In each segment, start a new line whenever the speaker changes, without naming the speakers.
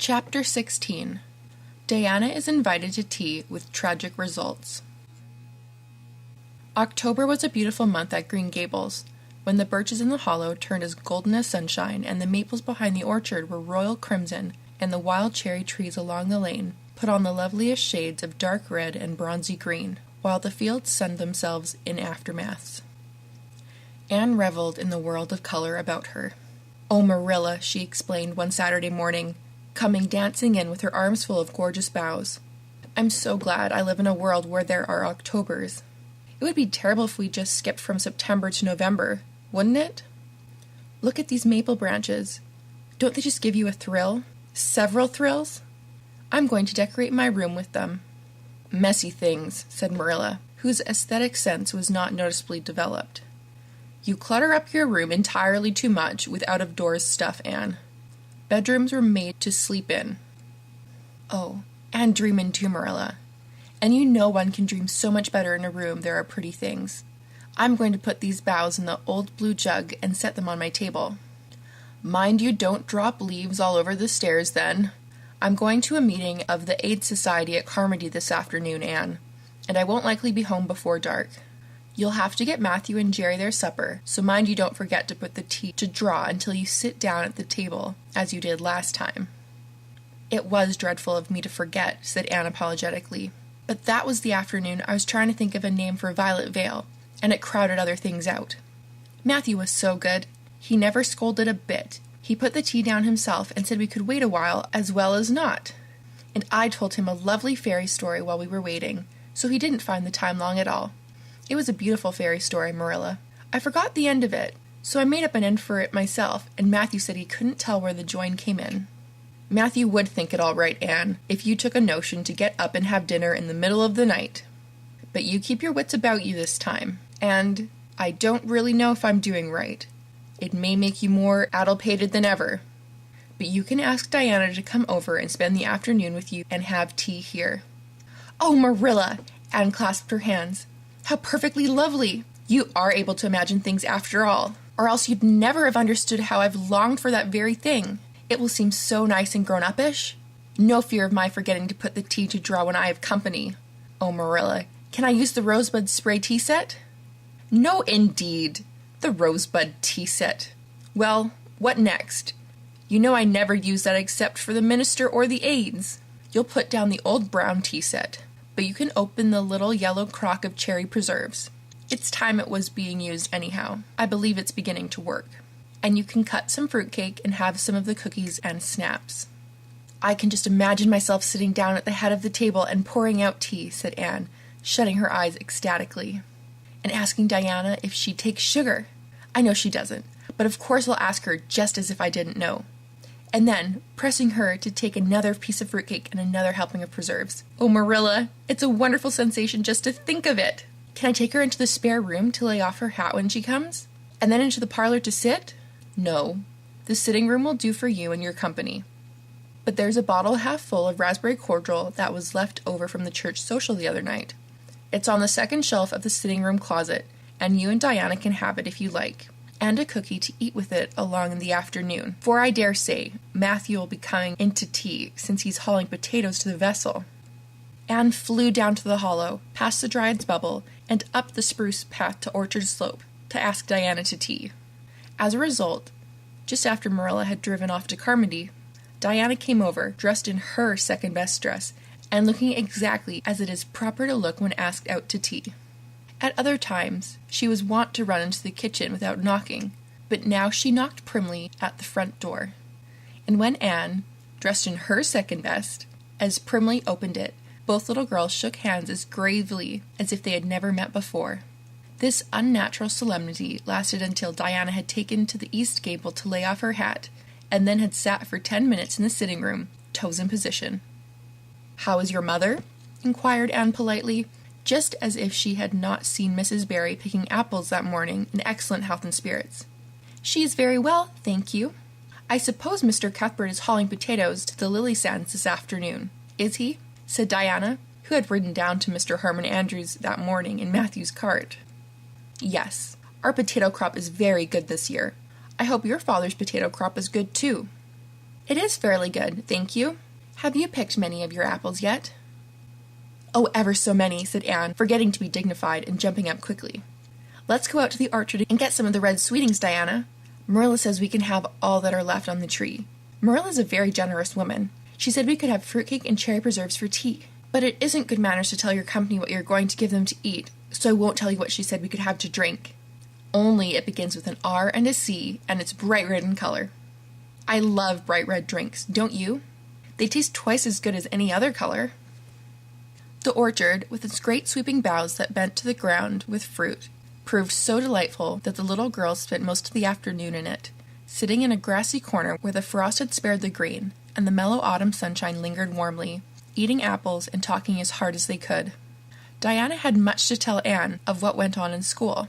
Chapter 16. Diana is invited to tea with tragic results. October was a beautiful month at Green Gables, when the birches in the hollow turned as golden as sunshine, and the maples behind the orchard were royal crimson, and the wild cherry trees along the lane put on the loveliest shades of dark red and bronzy green, while the fields sunned themselves in aftermaths. Anne reveled in the world of color about her. "Oh, Marilla," she explained one Saturday morning, coming dancing in with her arms full of gorgeous boughs. "I'm so glad I live in a world where there are Octobers. It would be terrible if we just skipped from September to November, wouldn't it? Look at these maple branches. Don't they just give you a thrill? Several thrills? I'm going to decorate my room with them." "Messy things," said Marilla, whose aesthetic sense was not noticeably developed. "You clutter up your room entirely too much with out-of-doors stuff, Anne. Bedrooms were made to sleep in." "Oh, and dream in too, Marilla. And you know one can dream so much better in a room there are pretty things. I'm going to put these boughs in the old blue jug and set them on my table." "Mind you don't drop leaves all over the stairs, then. I'm going to a meeting of the Aid Society at Carmody this afternoon, Anne, and I won't likely be home before dark. You'll have to get Matthew and Jerry their supper, so mind you don't forget to put the tea to draw until you sit down at the table, as you did last time." "It was dreadful of me to forget," said Anne apologetically. "But that was the afternoon I was trying to think of a name for Violet Vale, and it crowded other things out. Matthew was so good. He never scolded a bit. He put the tea down himself and said we could wait a while as well as not. And I told him a lovely fairy story while we were waiting, so he didn't find the time long at all. It was a beautiful fairy story, Marilla. I forgot the end of it, so I made up an end for it myself, and Matthew said he couldn't tell where the join came in." "Matthew would think it all right, Anne, if you took a notion to get up and have dinner in the middle of the night. But you keep your wits about you this time, and I don't really know if I'm doing right. It may make you more addlepated than ever. But you can ask Diana to come over and spend the afternoon with you and have tea here." "Oh, Marilla!" Anne clasped her hands. "How perfectly lovely! You are able to imagine things after all, or else you'd never have understood how I've longed for that very thing. It will seem so nice and grown-uppish. No fear of my forgetting to put the tea to draw when I have company. Oh, Marilla, can I use the rosebud spray tea set?" "No, indeed. The rosebud tea set. Well, what next? You know I never use that except for the minister or the aides. You'll put down the old brown tea set, but you can open the little yellow crock of cherry preserves. It's time it was being used anyhow. I believe it's beginning to work. And you can cut some fruitcake and have some of the cookies and snaps." "I can just imagine myself sitting down at the head of the table and pouring out tea," said Anne, shutting her eyes ecstatically. "And asking Diana if she takes sugar. I know she doesn't, but of course I'll ask her just as if I didn't know. And then pressing her to take another piece of fruitcake and another helping of preserves. Oh, Marilla, it's a wonderful sensation just to think of it. Can I take her into the spare room to lay off her hat when she comes? And then into the parlor to sit? No, the sitting room will do for you and your company. But there's a bottle half full of raspberry cordial that was left over from the church social the other night. It's on the second shelf of the sitting room closet, and you and Diana can have it if you like, and a cookie to eat with it along in the afternoon, for I dare say Matthew will be coming in to tea since he's hauling potatoes to the vessel." Anne flew down to the hollow, past the Dryad's Bubble, and up the spruce path to Orchard Slope to ask Diana to tea. As a result, just after Marilla had driven off to Carmody, Diana came over, dressed in her second-best dress, and looking exactly as it is proper to look when asked out to tea. At other times, she was wont to run into the kitchen without knocking, but now she knocked primly at the front door. And when Anne, dressed in her second-best, as primly opened it, both little girls shook hands as gravely as if they had never met before. This unnatural solemnity lasted until Diana had taken to the east gable to lay off her hat, and then had sat for 10 minutes in the sitting room, toes in position. "How is your mother?" inquired Anne politely, just as if she had not seen Mrs. Barry picking apples that morning in excellent health and spirits. "She is very well, thank you. I suppose Mr. Cuthbert is hauling potatoes to the lily sands this afternoon, is he?" said Diana, who had ridden down to Mr. Harmon Andrews that morning in Matthew's cart. "Yes, our potato crop is very good this year. I hope your father's potato crop is good too." "It is fairly good, thank you. Have you picked many of your apples yet?" "Oh, ever so many," said Anne, forgetting to be dignified and jumping up quickly. "Let's go out to the orchard and get some of the red sweetings, Diana. Marilla says we can have all that are left on the tree. Marilla's a very generous woman. She said we could have fruitcake and cherry preserves for tea. But it isn't good manners to tell your company what you're going to give them to eat, so I won't tell you what she said we could have to drink. Only it begins with an R and a C, and it's bright red in color. I love bright red drinks, don't you? They taste twice as good as any other color." The orchard, with its great sweeping boughs that bent to the ground with fruit, proved so delightful that the little girls spent most of the afternoon in it, sitting in a grassy corner where the frost had spared the green, and the mellow autumn sunshine lingered warmly, eating apples and talking as hard as they could. Diana had much to tell Anne of what went on in school.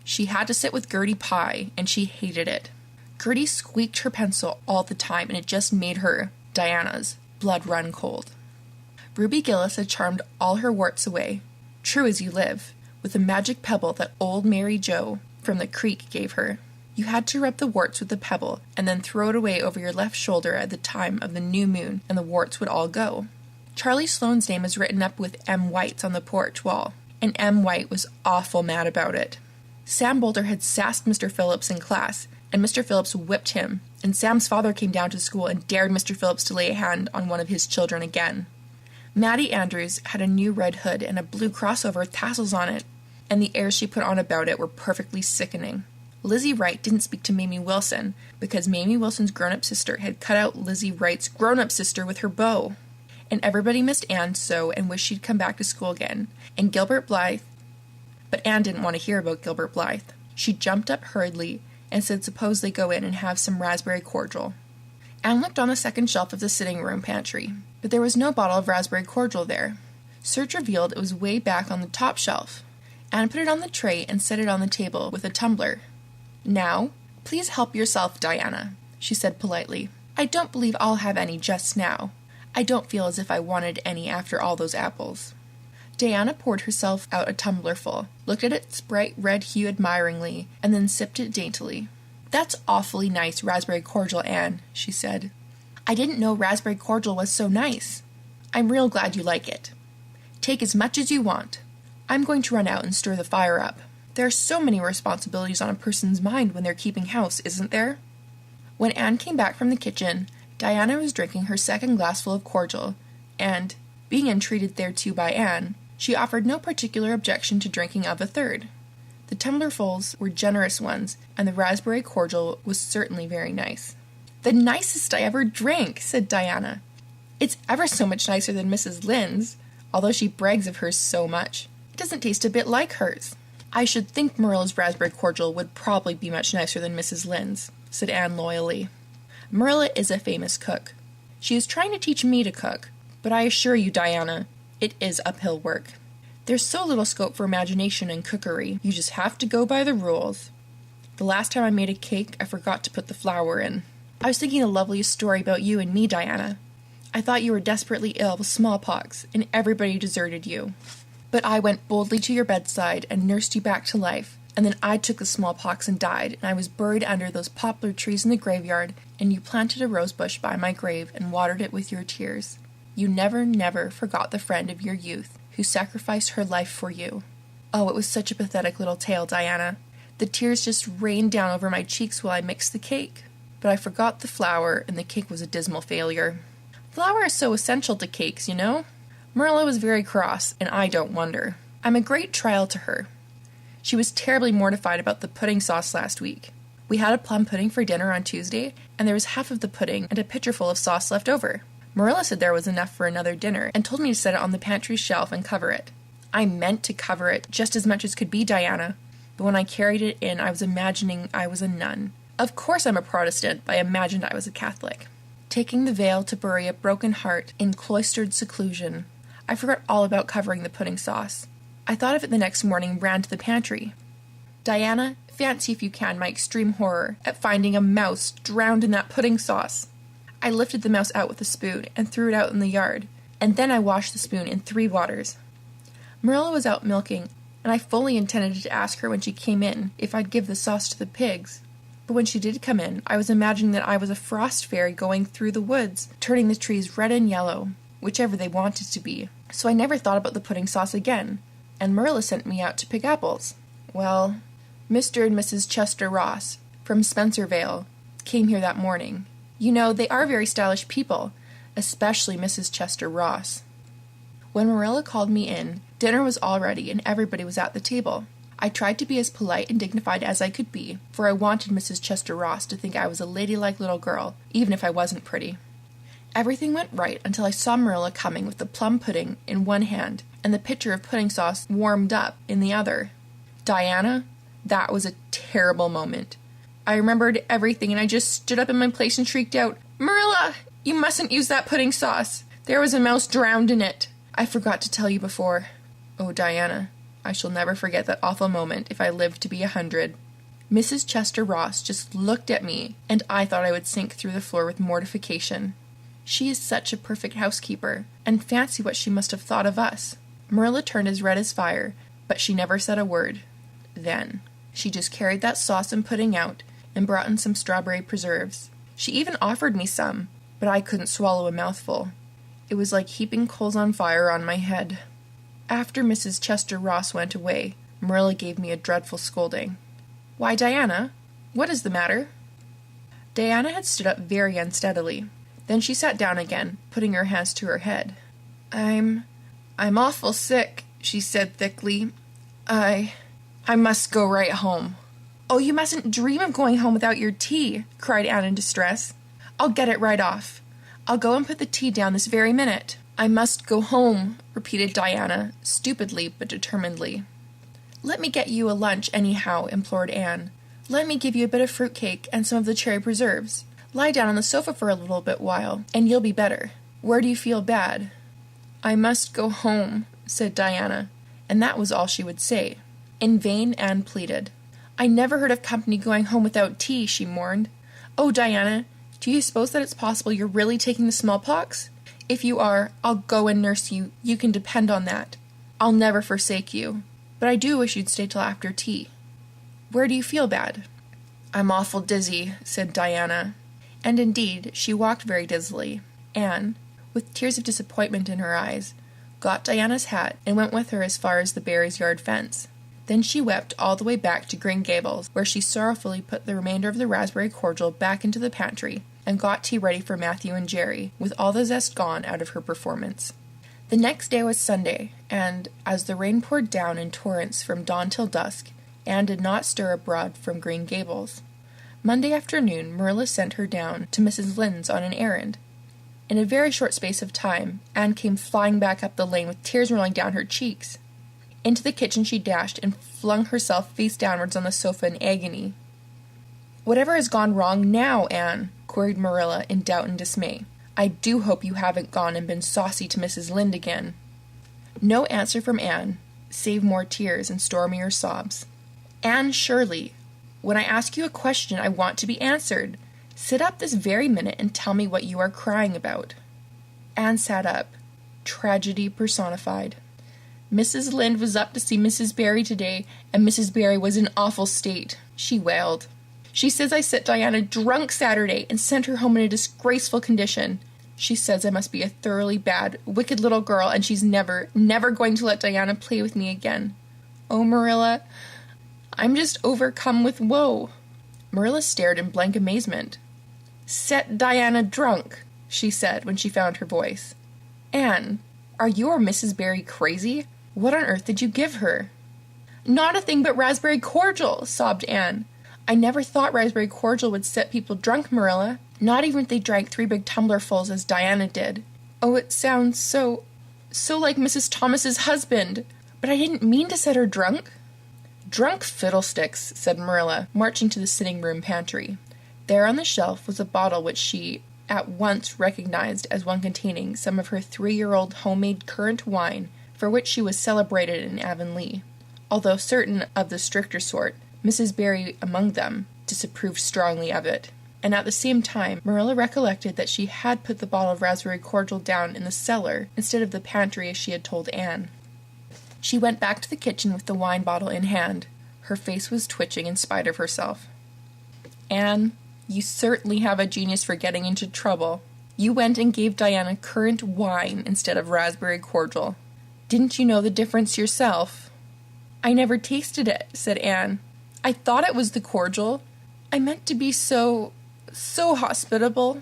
She had to sit with Gertie Pye, and she hated it. Gertie squeaked her pencil all the time, and it just made her, Diana's, blood run cold. Ruby Gillis had charmed all her warts away, true as you live, with a magic pebble that old Mary Joe from the creek gave her. You had to rub the warts with the pebble, and then throw it away over your left shoulder at the time of the new moon, and the warts would all go. Charlie Sloane's name was written up with M. White's on the porch wall, and M. White was awful mad about it. Sam Boulter had sassed Mr. Phillips in class, and Mr. Phillips whipped him, and Sam's father came down to school and dared Mr. Phillips to lay a hand on one of his children again. Maddie Andrews had a new red hood and a blue crossover with tassels on it, and the airs she put on about it were perfectly sickening. Lizzie Wright didn't speak to Mamie Wilson, because Mamie Wilson's grown-up sister had cut out Lizzie Wright's grown-up sister with her bow. And everybody missed Anne so and wished she'd come back to school again, and Gilbert Blythe. But Anne didn't want to hear about Gilbert Blythe. She jumped up hurriedly and said suppose they go in and have some raspberry cordial. Anne looked on the second shelf of the sitting-room pantry, but there was no bottle of raspberry cordial there. Search revealed it was way back on the top shelf. Anne put it on the tray and set it on the table with a tumbler. "Now, please help yourself, Diana," she said politely. "I don't believe I'll have any just now. I don't feel as if I wanted any after all those apples." Diana poured herself out a tumblerful, looked at its bright red hue admiringly, and then sipped it daintily. "That's awfully nice raspberry cordial, Anne," she said. "I didn't know raspberry cordial was so nice. I'm real glad you like it. Take as much as you want. I'm going to run out and stir the fire up. There are so many responsibilities on a person's mind when they're keeping house, isn't there?" When Anne came back from the kitchen, Diana was drinking her second glassful of cordial, and, being entreated thereto by Anne, she offered no particular objection to drinking of a third. The tumblerfuls were generous ones, and the raspberry cordial was certainly very nice. "The nicest I ever drank," said Diana. "It's ever so much nicer than Mrs. Lynde's, although she brags of hers so much. It doesn't taste a bit like hers." "I should think Marilla's raspberry cordial would probably be much nicer than Mrs. Lynde's," said Anne loyally. "Marilla is a famous cook. She is trying to teach me to cook, but I assure you, Diana, it is uphill work. There's so little scope for imagination in cookery, you just have to go by the rules. The last time I made a cake, I forgot to put the flour in. I was thinking the loveliest story about you and me, Diana. I thought you were desperately ill with smallpox, and everybody deserted you. But I went boldly to your bedside and nursed you back to life, and then I took the smallpox and died, and I was buried under those poplar trees in the graveyard, and you planted a rose bush by my grave and watered it with your tears. You never, never forgot the friend of your youth, who sacrificed her life for you. Oh, it was such a pathetic little tale, Diana. The tears just rained down over my cheeks while I mixed the cake. But I forgot the flour, and the cake was a dismal failure. Flour is so essential to cakes, you know. Marilla was very cross, and I don't wonder. I'm a great trial to her. She was terribly mortified about the pudding sauce last week. We had a plum pudding for dinner on Tuesday, and there was half of the pudding and a pitcherful of sauce left over. Marilla said there was enough for another dinner, and told me to set it on the pantry shelf and cover it. I meant to cover it just as much as could be, Diana, but when I carried it in, I was imagining I was a nun. Of course I'm a Protestant, but I imagined I was a Catholic. Taking the veil to bury a broken heart in cloistered seclusion, I forgot all about covering the pudding sauce. I thought of it the next morning and ran to the pantry. Diana, fancy if you can my extreme horror at finding a mouse drowned in that pudding sauce. I lifted the mouse out with a spoon and threw it out in the yard, and then I washed the spoon in 3 waters. Marilla was out milking, and I fully intended to ask her when she came in if I'd give the sauce to the pigs. But when she did come in, I was imagining that I was a frost fairy going through the woods, turning the trees red and yellow, whichever they wanted to be. So I never thought about the pudding sauce again, and Marilla sent me out to pick apples. Well, Mr. and Mrs. Chester Ross, from Spencervale, came here that morning. You know, they are very stylish people, especially Mrs. Chester Ross. When Marilla called me in, dinner was all ready and everybody was at the table. I tried to be as polite and dignified as I could be, for I wanted Mrs. Chester Ross to think I was a ladylike little girl, even if I wasn't pretty. Everything went right until I saw Marilla coming with the plum pudding in one hand and the pitcher of pudding sauce warmed up in the other. Diana, that was a terrible moment. I remembered everything and I just stood up in my place and shrieked out, "Marilla, you mustn't use that pudding sauce. There was a mouse drowned in it. I forgot to tell you before." Oh, Diana, I shall never forget that awful moment if I live to be 100. Mrs. Chester Ross just looked at me, and I thought I would sink through the floor with mortification. She is such a perfect housekeeper, and fancy what she must have thought of us. Marilla turned as red as fire, but she never said a word. Then she just carried that sauce and pudding out, and brought in some strawberry preserves. She even offered me some, but I couldn't swallow a mouthful. It was like heaping coals on fire on my head. After Mrs. Chester Ross went away, Marilla gave me a dreadful scolding. "Why, Diana, what is the matter?" Diana had stood up very unsteadily. Then she sat down again, putting her hands to her head. I'm awful sick," she said thickly. I must go right home." "Oh, you mustn't dream of going home without your tea," cried Anne in distress. "I'll get it right off. I'll go and put the tea down this very minute." "I must go home," repeated Diana, stupidly but determinedly. "Let me get you a lunch anyhow," implored Anne. "Let me give you a bit of fruit cake and some of the cherry preserves. Lie down on the sofa for a little bit while, and you'll be better. Where do you feel bad?" "I must go home," said Diana, and that was all she would say. In vain Anne pleaded. "I never heard of company going home without tea," she mourned. "Oh, Diana, do you suppose that it's possible you're really taking the smallpox? If you are, I'll go and nurse you. You can depend on that. I'll never forsake you. But I do wish you'd stay till after tea. Where do you feel bad?" "I'm awful dizzy," said Diana. And indeed, she walked very dizzily. Anne, with tears of disappointment in her eyes, got Diana's hat and went with her as far as the Barrys' yard fence. Then she wept all the way back to Green Gables, where she sorrowfully put the remainder of the raspberry cordial back into the pantry, and got tea ready for Matthew and Jerry, with all the zest gone out of her performance. The next day was Sunday, and, as the rain poured down in torrents from dawn till dusk, Anne did not stir abroad from Green Gables. Monday afternoon Marilla sent her down to Mrs. Lynde's on an errand. In a very short space of time, Anne came flying back up the lane with tears rolling down her cheeks. Into the kitchen she dashed and flung herself face downwards on the sofa in agony. "Whatever has gone wrong now, Anne?" queried Marilla in doubt and dismay. "I do hope you haven't gone and been saucy to Mrs. Lynde again." No answer from Anne, save more tears and stormier sobs. "Anne Shirley, when I ask you a question, I want to be answered. Sit up this very minute and tell me what you are crying about." Anne sat up, tragedy personified. "Mrs. Lynde was up to see Mrs. Barry today, and Mrs. Barry was in awful state," she wailed. "She says I set Diana drunk Saturday and sent her home in a disgraceful condition. She says I must be a thoroughly bad, wicked little girl, and she's never, never going to let Diana play with me again. Oh, Marilla, I'm just overcome with woe." Marilla stared in blank amazement. "Set Diana drunk," she said when she found her voice. "Anne, are you or Mrs. Barry crazy? What on earth did you give her?" "Not a thing but raspberry cordial," sobbed Anne. "I never thought raspberry cordial would set people drunk, Marilla. Not even if they drank 3 big tumblerfuls as Diana did. Oh, it sounds so like Mrs. Thomas's husband. But I didn't mean to set her drunk." "Drunk fiddlesticks," said Marilla, marching to the sitting-room pantry. There on the shelf was a bottle which she at once recognized as one containing some of her 3-year-old homemade currant wine, for which she was celebrated in Avonlea, although certain of the stricter sort, Mrs. Barry among them, disapproved strongly of it. And at the same time Marilla recollected that she had put the bottle of raspberry cordial down in the cellar instead of the pantry as she had told Anne. She went back to the kitchen with the wine bottle in hand. Her face was twitching in spite of herself. Anne, you certainly have a genius for getting into trouble. You went and gave Diana currant wine instead of raspberry cordial. Didn't you know the difference yourself?" "I never tasted it," said Anne. "I thought it was the cordial. I meant to be so hospitable.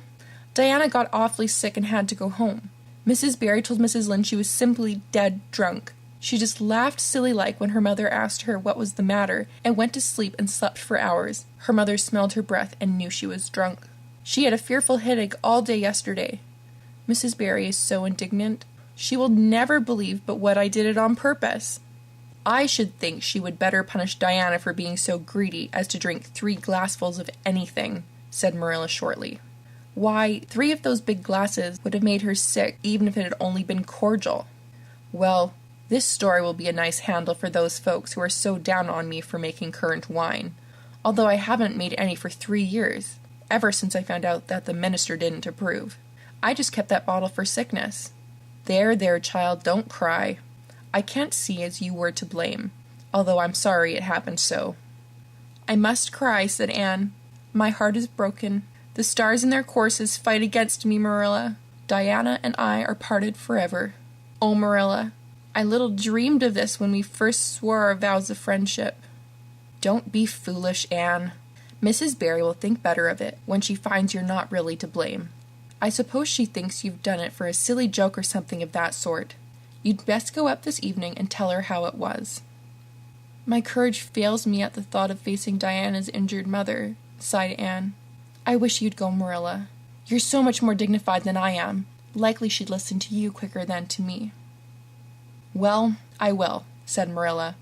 Diana got awfully sick and had to go home. Mrs. Barry told Mrs. Lynde she was simply dead drunk. She just laughed silly-like when her mother asked her what was the matter, and went to sleep and slept for hours. Her mother smelled her breath and knew she was drunk. She had a fearful headache all day yesterday. Mrs. Barry is so indignant. She will never believe but what I did it on purpose. I should think she would better punish Diana for being so greedy as to drink 3 glassfuls of anything," said Marilla shortly. "Why, 3 of those big glasses would have made her sick even if it had only been cordial. Well, this story will be a nice handle for those folks who are so down on me for making currant wine, although I haven't made any for 3 years, ever since I found out that the minister didn't approve. I just kept that bottle for sickness. There, child, don't cry. I can't see as you were to blame, although I'm sorry it happened so." "I must cry," said Anne. "My heart is broken. The stars in their courses fight against me, Marilla. Diana and I are parted forever. Oh, Marilla, I little dreamed of this when we first swore our vows of friendship." "Don't be foolish, Anne. Mrs. Barry will think better of it when she finds you're not really to blame. I suppose she thinks you've done it for a silly joke or something of that sort. You'd best go up this evening and tell her how it was." "My courage fails me at the thought of facing Diana's injured mother," sighed Anne. "I wish you'd go, Marilla. You're so much more dignified than I am. Likely she'd listen to you quicker than to me." "Well, I will," said Marilla,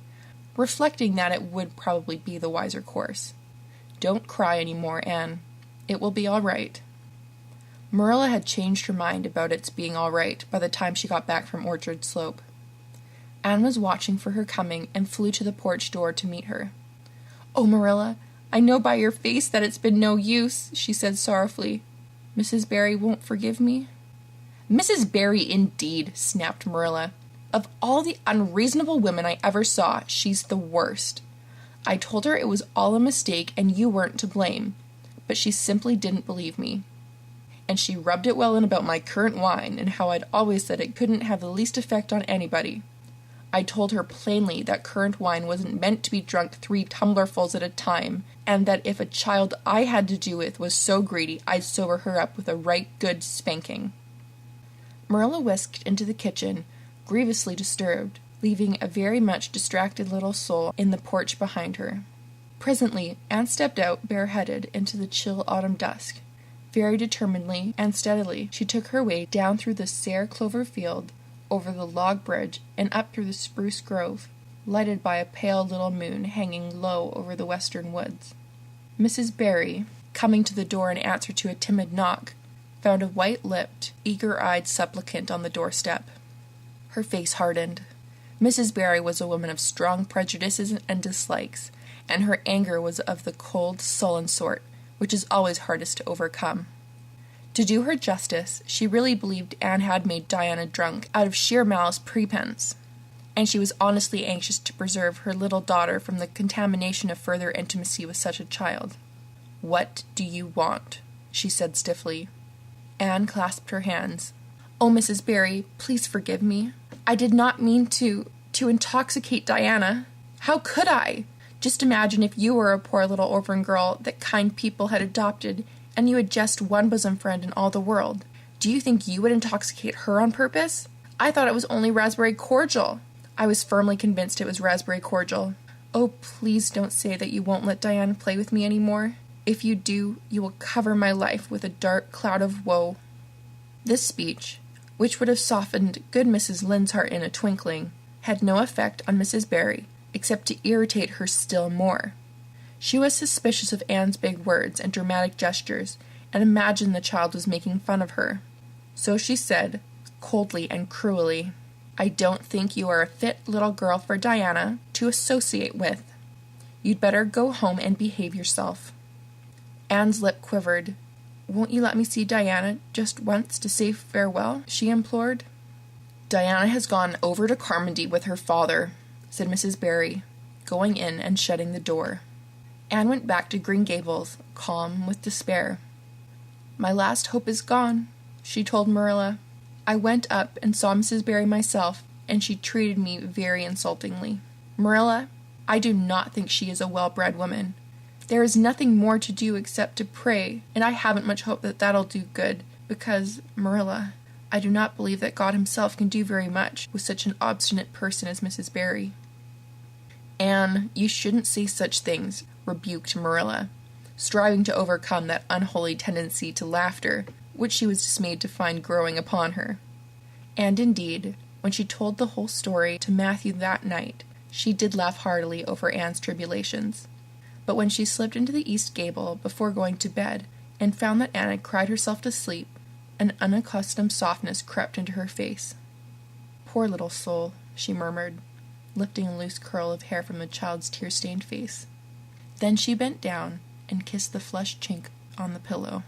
reflecting that it would probably be the wiser course. "Don't cry any more, Anne. It will be all right." Marilla had changed her mind about its being all right by the time she got back from Orchard Slope. Anne was watching for her coming and flew to the porch door to meet her. "Oh, Marilla, I know by your face that it's been no use," she said sorrowfully. "Mrs. Barry won't forgive me?" "Mrs. Barry, indeed," snapped Marilla. "Of all the unreasonable women I ever saw, she's the worst. I told her it was all a mistake and you weren't to blame, but she simply didn't believe me. And she rubbed it well in about my currant wine and how I'd always said it couldn't have the least effect on anybody. I told her plainly that currant wine wasn't meant to be drunk 3 tumblerfuls at a time, and that if a child I had to do with was so greedy, I'd sober her up with a right good spanking." Marilla whisked into the kitchen, grievously disturbed, leaving a very much distracted little soul in the porch behind her. Presently, Anne stepped out bareheaded into the chill autumn dusk. Very determinedly and steadily she took her way down through the sere clover field, over the log bridge, and up through the spruce grove, lighted by a pale little moon hanging low over the western woods. Mrs. Barry, coming to the door in answer to a timid knock, found a white-lipped, eager-eyed supplicant on the doorstep. Her face hardened. Mrs. Barry was a woman of strong prejudices and dislikes, and her anger was of the cold, sullen sort, which is always hardest to overcome. To do her justice, she really believed Anne had made Diana drunk out of sheer malice prepense, and she was honestly anxious to preserve her little daughter from the contamination of further intimacy with such a child. "What do you want?" she said stiffly. Anne clasped her hands. "Oh, Mrs. Barry, please forgive me. I did not mean to intoxicate Diana. How could I? Just imagine if you were a poor little orphan girl that kind people had adopted, and you had just one bosom friend in all the world. Do you think you would intoxicate her on purpose? I thought it was only raspberry cordial. I was firmly convinced it was raspberry cordial. Oh, please don't say that you won't let Diana play with me any more. If you do, you will cover my life with a dark cloud of woe." This speech, which would have softened good Mrs. Lynde's heart in a twinkling, had no effect on Mrs. Barry, except to irritate her still more. She was suspicious of Anne's big words and dramatic gestures, and imagined the child was making fun of her. So she said, coldly and cruelly, "I don't think you are a fit little girl for Diana to associate with. You'd better go home and behave yourself." Anne's lip quivered. "Won't you let me see Diana just once to say farewell?" she implored. "Diana has gone over to Carmody with her father," said Mrs. Barry, going in and shutting the door. Anne went back to Green Gables, calm with despair. "My last hope is gone," she told Marilla. "I went up and saw Mrs. Barry myself, and she treated me very insultingly. Marilla, I do not think she is a well-bred woman. There is nothing more to do except to pray, and I haven't much hope that that'll do good, because, Marilla, I do not believe that God himself can do very much with such an obstinate person as Mrs. Barry." "Anne, you shouldn't say such things," rebuked Marilla, striving to overcome that unholy tendency to laughter which she was dismayed to find growing upon her. And indeed, when she told the whole story to Matthew that night, she did laugh heartily over Anne's tribulations. But when she slipped into the east gable before going to bed, and found that Anne had cried herself to sleep, an unaccustomed softness crept into her face. "Poor little soul," she murmured, lifting a loose curl of hair from the child's tear-stained face. Then she bent down and kissed the flushed chink on the pillow.